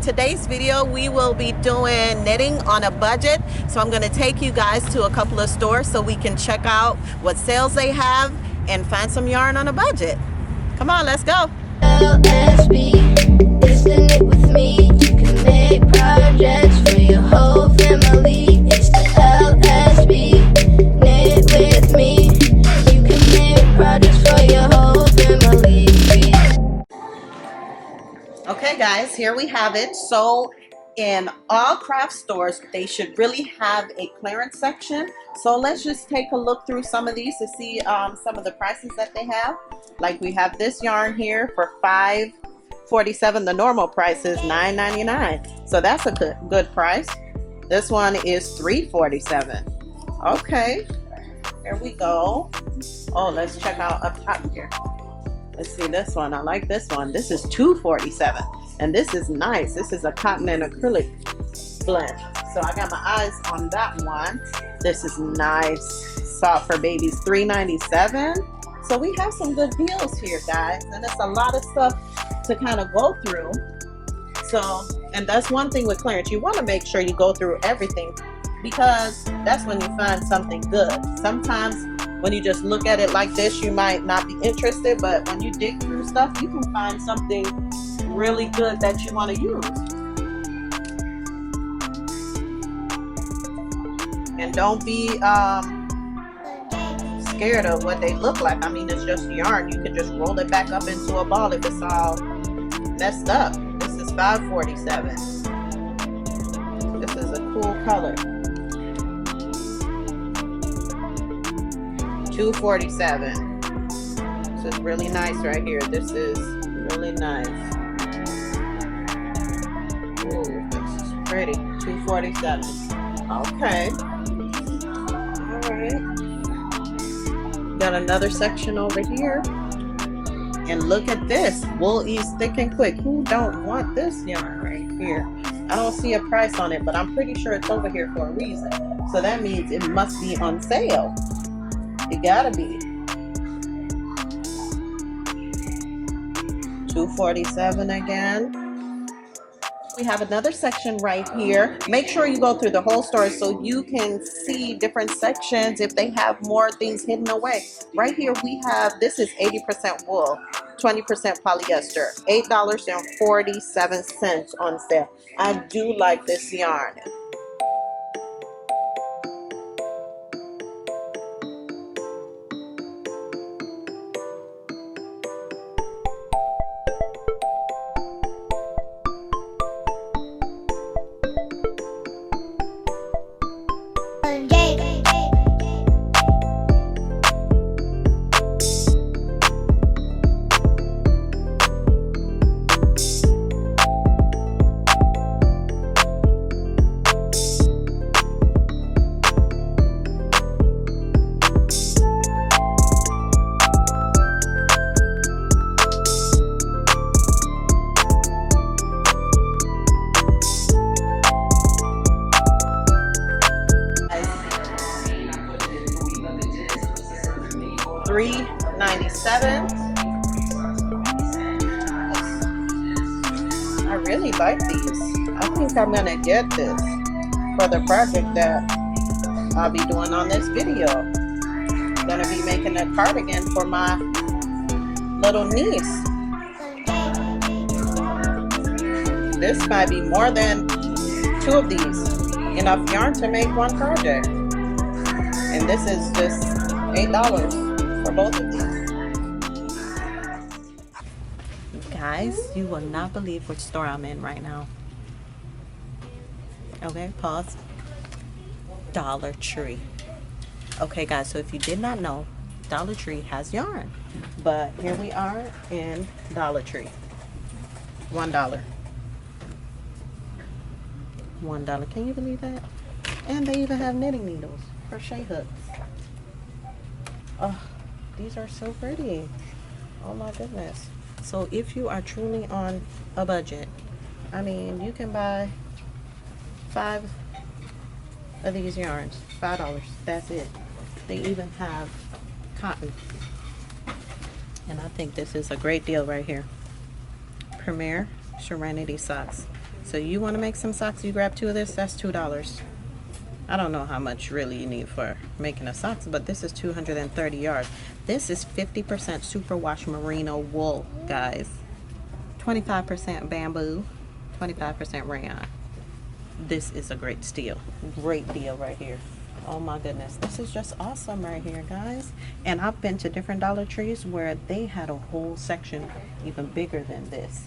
today's video we will be doing knitting on a budget. So I'm going to take you guys to a couple of stores so we can check out what sales they have and find some yarn on a budget. Come on, let's go. LSB, it's the knit with me. You can make projects for your whole family. It's the LSB, knit with me. You can make projects for your whole family. Okay guys, here we have it. So in all craft stores, they should really have a clearance section. So let's just take a look through some of these to see some of the prices that they have. Like we have this yarn here for $5.47. The normal price is $9.99. So that's a good price. This one is $3.47. Okay, here we go. Oh, let's check out up top here. Let's see this one. I like this one. This is $2.47, and this is nice. This is a cotton and acrylic blend. So I got my eyes on that one. This is nice, soft for babies. $3.97. So we have some good deals here, guys, and it's a lot of stuff to kind of go through. So, and that's one thing with clearance. You want to make sure you go through everything, because that's when you find something good. Sometimes when you just look at it like this, you might not be interested, but when you dig through stuff, you can find something really good that you want to use. And don't be scared of what they look like. I mean, it's just yarn. You can just roll it back up into a ball if it's all messed up. This is $5.47. This is a cool color. $2.47. This is really nice right here. This is really nice. Ooh, this is pretty. $2.47. Okay. Alright. Got another section over here. And look at this. Wool is thick and quick. Who don't want this yarn right here? I don't see a price on it, but I'm pretty sure it's over here for a reason. So that means it must be on sale. It gotta be. $2.47 again. We have another section right here. Make sure you go through the whole store so you can see different sections if they have more things hidden away. Right here we have, this is 80% wool, 20% polyester, $8.47 on sale. I do like this yarn. $3.97. I really like these. I think I'm gonna get this for the project that I'll be doing on this video. I'm gonna be making a cardigan for my little niece. This might be more than 2 of these. Enough yarn to make one project. And this is just $8 for both of these. Guys, you will not believe which store I'm in right now. Okay, pause. Dollar Tree. Okay guys, so if you did not know, Dollar Tree has yarn, but here we are in Dollar Tree. $1. $1. Can you believe that? And they even have knitting needles, crochet hooks. Oh, these are so pretty. Oh my goodness. So if you are truly on a budget, I mean, you can buy 5 of these yarns, $5. That's it. They even have cotton. And I think this is a great deal right here. Premier Serenity socks. So you want to make some socks, you grab 2 of this, that's $2. I don't know how much really you need for making a socks, but this is 230 yards. This is 50% superwash merino wool, guys. 25% bamboo, 25% rayon. This is a great steal. Great deal right here. Oh my goodness, this is just awesome right here, guys. And I've been to different Dollar Trees where they had a whole section even bigger than this.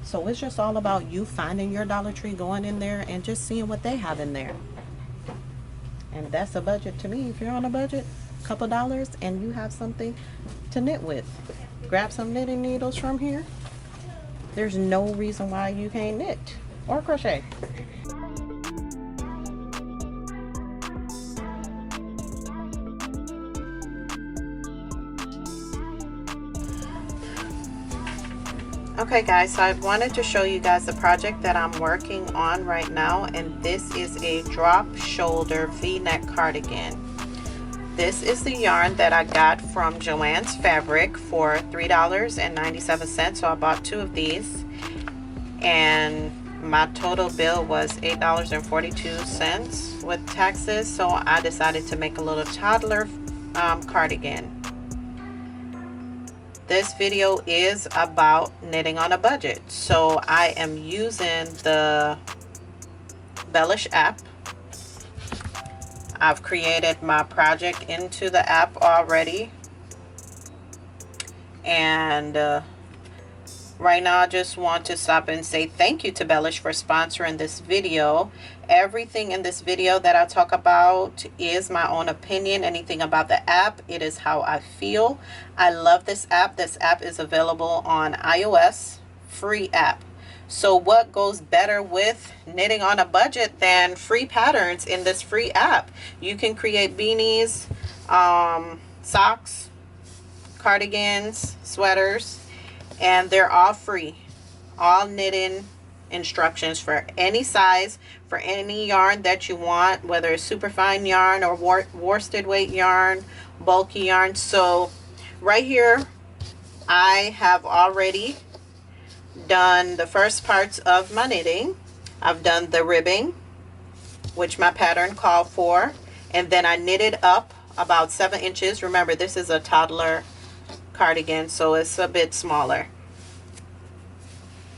So it's just all about you finding your Dollar Tree, going in there and just seeing what they have in there. And that's a budget to me. If you're on a budget, a couple dollars, and you have something to knit with, grab some knitting needles from here. There's no reason why you can't knit or crochet. Okay guys, so I wanted to show you guys the project that I'm working on right now, and this is a drop shoulder v-neck cardigan. This is the yarn that I got from Joann's Fabric for $3.97, so I bought 2 of these, and my total bill was $8.42 with taxes, so I decided to make a little toddler cardigan. This video is about knitting on a budget, so I am using the Bellish app. I've created my project into the app already, and right now I just want to stop and say thank you to Bellish for sponsoring this video. Everything in this video that I talk about is my own opinion. Anything about the app, it is how I feel. I love this app. This app is available on iOS, free app. So what goes better with knitting on a budget than free patterns in this free app? You can create beanies, socks, cardigans, sweaters, and they're all free. All knitting instructions for any size, for any yarn that you want, whether it's super fine yarn or worsted weight yarn, bulky yarn. So right here I have already done the first parts of my knitting. I've done the ribbing, which my pattern called for, and then I knitted up about 7 inches. Remember, this is a toddler cardigan, so it's a bit smaller.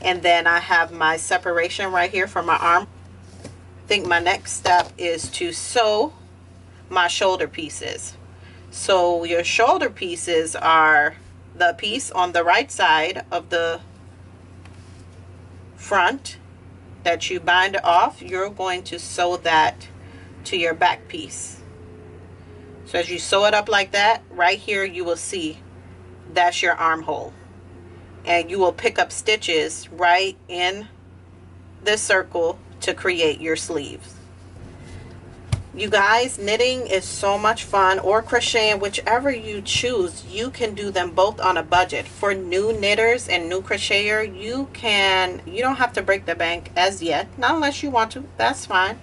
And then I have my separation right here for my arm. I think my next step is to sew my shoulder pieces. So your shoulder pieces are the piece on the right side of the front that you bind off. You're going to sew that to your back piece. So as you sew it up like that, right here you will see that's your armhole. And you will pick up stitches right in this circle to create your sleeves. You guys, knitting is so much fun, or crocheting, whichever you choose. You can do them both on a budget. For new knitters and new crocheter, you don't have to break the bank as yet, not unless you want to. That's fine.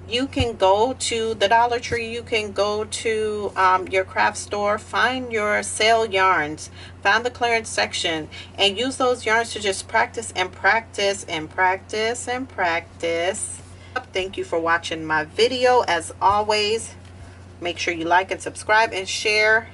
You can go to the Dollar Tree, you can go to your craft store, find your sale yarns, find the clearance section, and use those yarns to just practice and practice and practice and practice. Thank you for watching my video. As always, make sure you like and subscribe and share.